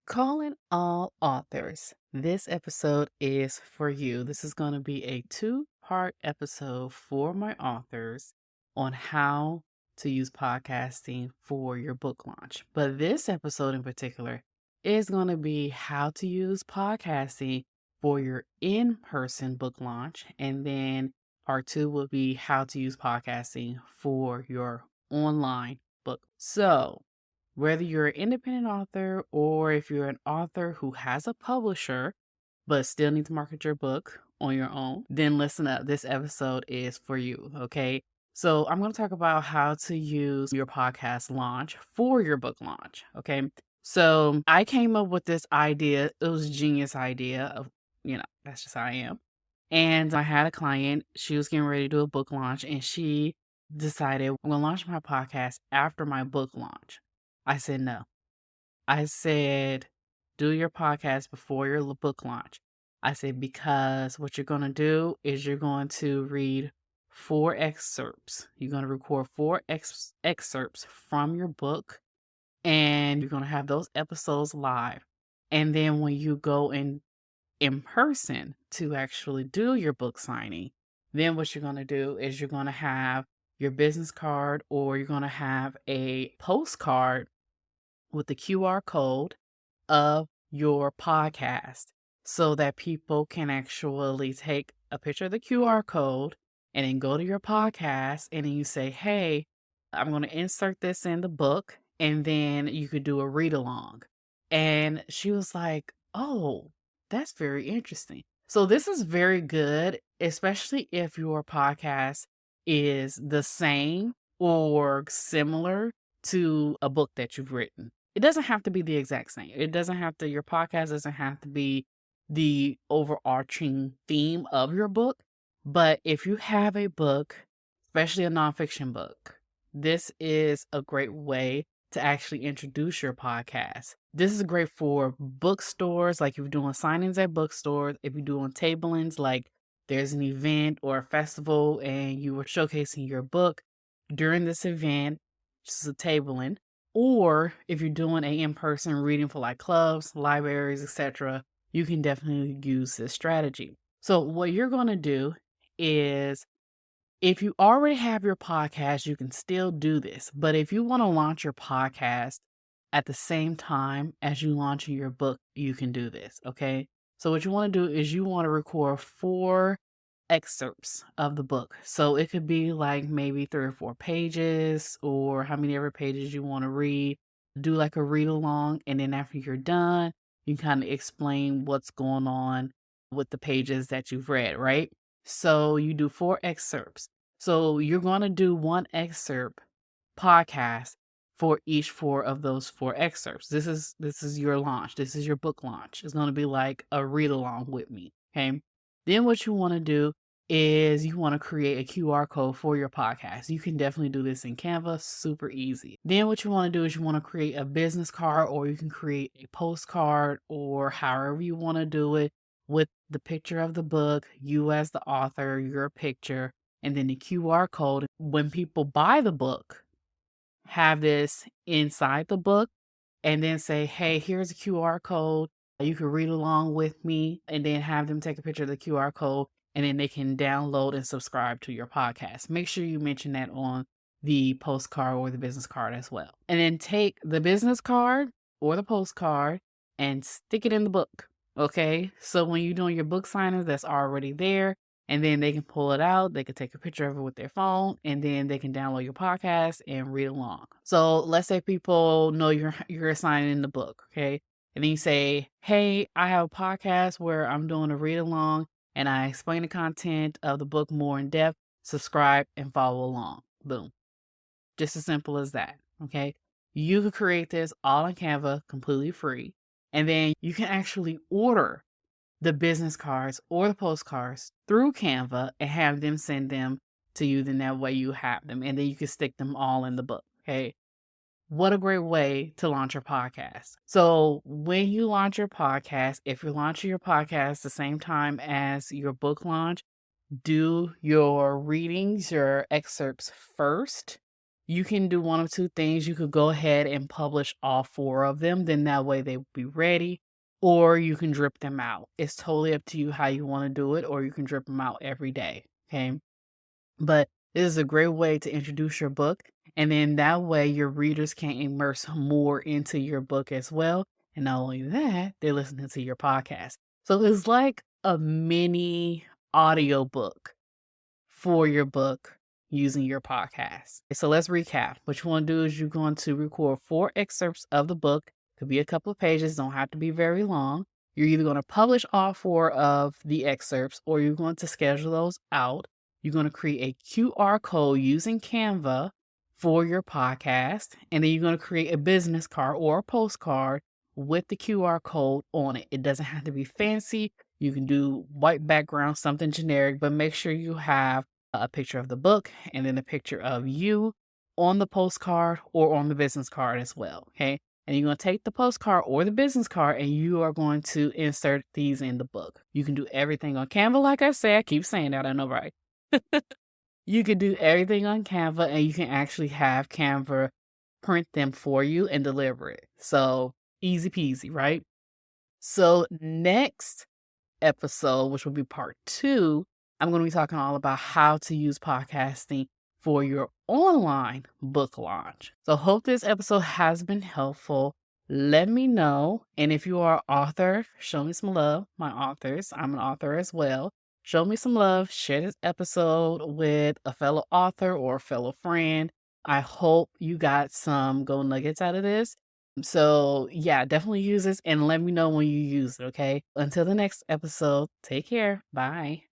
Calling all authors. This episode is for you. This is going to be a two-part episode for my authors on how to use podcasting for your book launch. But this episode in particular is going to be how to use podcasting for your in-person book launch. And then part two will be how to use podcasting for your online book. So, whether you're an independent author or if you're an author who has a publisher but still need to market your book on your own, then listen up. This episode is for you, okay? So, I'm going to talk about how to use your podcast launch for your book launch, okay? So, I came up with this idea. It was a genius idea of, that's just how I am. And I had a client, she was getting ready to do a book launch, and she decided, I'm going to launch my podcast after my book launch. I said, no. I said, do your podcast before your book launch. I said, because what you're going to do is you're going to read 4 excerpts. You're going to record 4 excerpts from your book, and you're going to have those episodes live. And then when you go in person to actually do your book signing, then what you're going to do is you're going to have your business card, or you're going to have a postcard with the QR code of your podcast so that people can actually take a picture of the QR code and then go to your podcast and then you say, hey, I'm going to insert this in the book, and then you could do a read along. And she was like, oh, that's very interesting. So this is very good, especially if your podcast is the same or similar to a book that you've written. It doesn't have to be the exact same. Your podcast doesn't have to be the overarching theme of your book. But if you have a book, especially a nonfiction book, this is a great way to actually introduce your podcast. This is great for bookstores, like if you're doing signings at bookstores, if you're doing tablings, like there's an event or a festival and you were showcasing your book during this event, just a tabling. Or if you're doing a in-person reading for like clubs, libraries, etc., you can definitely use this strategy. So what you're going to do is, if you already have your podcast, you can still do this. But if you want to launch your podcast at the same time as you launching your book, you can do this, okay? So what you want to do is you want to record 4 excerpts of the book. So it could be like maybe 3 or 4 pages, or how many ever pages you want to read. Do like a read along, and then after you're done, you kind of explain what's going on with the pages that you've read, right? So you do 4 excerpts. So you're going to do 1 excerpt podcast for each 4 of those 4 excerpts. This is your launch. This is your book launch. It's going to be like a read along with me, okay? Then what you want to do is you want to create a QR code for your podcast. You can definitely do this in Canva, super easy. Then what you want to do is you want to create a business card, or you can create a postcard, or however you want to do it, with the picture of the book, you as the author, your picture, and then the QR code. When people buy the book, have this inside the book, and then say, hey, here's a QR code. You can read along with me, and then have them take a picture of the QR code, and then they can download and subscribe to your podcast. Make sure you mention that on the postcard or the business card as well. And then take the business card or the postcard and stick it in the book. Okay, so when you're doing your book signings, that's already there, and then they can pull it out. They can take a picture of it with their phone, and then they can download your podcast and read along. So let's say people know you're signing the book, okay? And then you say, hey, I have a podcast where I'm doing a read along, and I explain the content of the book more in depth. Subscribe and follow along. Boom. Just as simple as that, okay? You can create this all on Canva, completely free. And then you can actually order the business cards or the postcards through Canva and have them send them to you. Then that way you have them, and then you can stick them all in the book. Okay. What a great way to launch your podcast. So when you launch your podcast, if you're launching your podcast the same time as your book launch, do your readings, your excerpts first, You can do one of two things. You could go ahead and publish all 4 of them, then that way they will be ready, or you can drip them out. It's totally up to you how you wanna do it, or you can drip them out every day, okay? But this is a great way to introduce your book, and then that way your readers can immerse more into your book as well, and not only that, they're listening to your podcast. So it's like a mini audiobook for your book using your podcast. So let's recap. What you want to do is you're going to record 4 excerpts of the book. Could be a couple of pages, don't have to be very long. You're either going to publish all 4 of the excerpts or you're going to schedule those out. You're going to create a QR code using Canva for your podcast, and then you're going to create a business card or a postcard with the QR code on it. It doesn't have to be fancy. You can do white background, something generic, but make sure you have a picture of the book and then a picture of you on the postcard or on the business card as well. Okay. And you're going to take the postcard or the business card and you are going to insert these in the book. You can do everything on Canva. Like I said, I keep saying that. I know, right? You can do everything on Canva and you can actually have Canva print them for you and deliver it. So easy peasy, right? So next episode, which will be part 2, I'm going to be talking all about how to use podcasting for your online book launch. So hope this episode has been helpful. Let me know. And if you are an author, show me some love. My authors, I'm an author as well. Show me some love. Share this episode with a fellow author or a fellow friend. I hope you got some gold nuggets out of this. So yeah, definitely use this and let me know when you use it, okay? Until the next episode, take care. Bye.